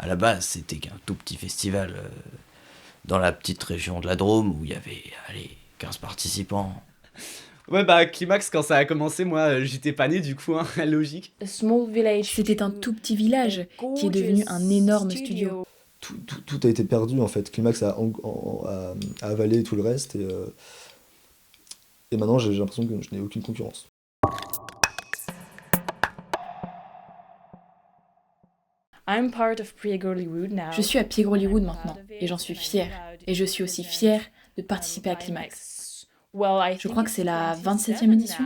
À la base, c'était qu'un tout petit festival dans la petite région de la Drôme où il y avait, allez, 15 participants. Ouais, bah, Climax, quand ça a commencé, moi, j'étais pas né, du coup, hein, logique. C'était un tout petit village qui est devenu un énorme studio. Tout a été perdu en fait. Climax a avalé tout le reste et maintenant j'ai l'impression que je n'ai aucune concurrence. Je suis à Piège Hollywood maintenant et j'en suis fière. Et je suis aussi fière de participer à Climax. Je crois que c'est la 27e édition.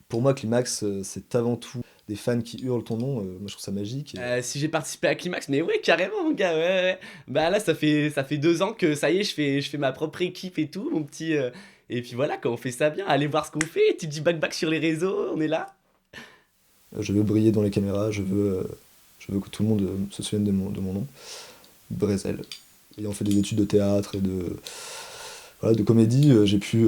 Pour moi, Climax, c'est avant tout des fans qui hurlent ton nom. Moi, je trouve ça magique. Si j'ai participé à Climax, mais ouais, carrément, mon gars, ouais, ouais. Bah là, ça fait 2 ans que ça y est, je fais ma propre équipe et tout, mon petit. Et puis voilà, quand on fait ça bien, allez voir ce qu'on fait, tu dis back sur les réseaux, on est là. Je veux briller dans les caméras, je veux que tout le monde se souvienne de mon nom. Brézel. Ayant fait des études de théâtre et de comédie, j'ai pu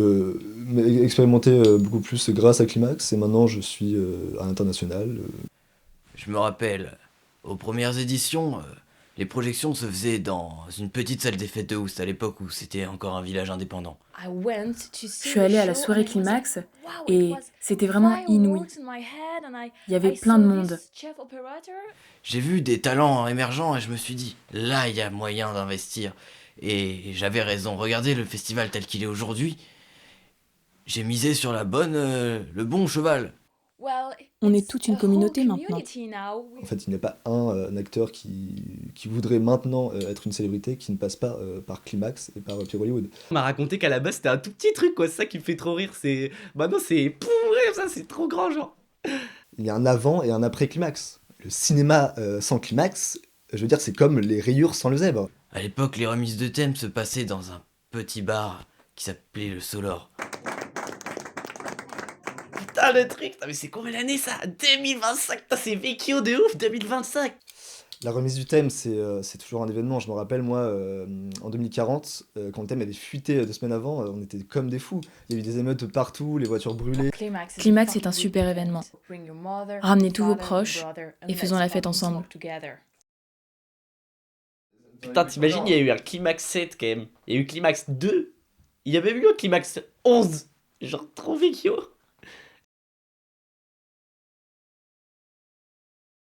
expérimenter beaucoup plus grâce à Climax et maintenant je suis à l'international. Je me rappelle, aux premières éditions, les projections se faisaient dans une petite salle des fêtes de Oust à l'époque où c'était encore un village indépendant. Je suis allée à la soirée Climax et c'était vraiment inouï. Il y avait plein de monde. J'ai vu des talents émergents et je me suis dit, là il y a moyen d'investir. Et j'avais raison, regardez le festival tel qu'il est aujourd'hui. J'ai misé sur le bon cheval. On est toute une communauté maintenant. En fait, il n'y a pas un acteur qui voudrait maintenant être une célébrité qui ne passe pas par Climax et par Pierre Hollywood. On m'a raconté qu'à la base, c'était un tout petit truc, quoi, c'est ça qui me fait trop rire, c'est. Bah non, c'est. Pourri, ça, c'est trop grand, genre. Il y a un avant et un après Climax. Le cinéma sans Climax, je veux dire, c'est comme les rayures sans le zèbre. À l'époque, les remises de thème se passaient dans un petit bar qui s'appelait le Solor. Putain, le truc, putain, mais c'est combien d'années ça? 2025, putain, c'est vecchio de ouf, 2025. La remise du thème, c'est toujours un événement. Je me rappelle, moi, en 2040, quand le thème avait fuité 2 semaines avant, on était comme des fous. Il y a eu des émeutes partout, les voitures brûlées. Climax est un super événement. Ramenez tous vos proches et faisons la fête ensemble. Putain, t'imagines, il y a eu un Climax 7 quand même. Il y a eu Climax 2. Il y avait eu un Climax 11. Genre trop vecchio.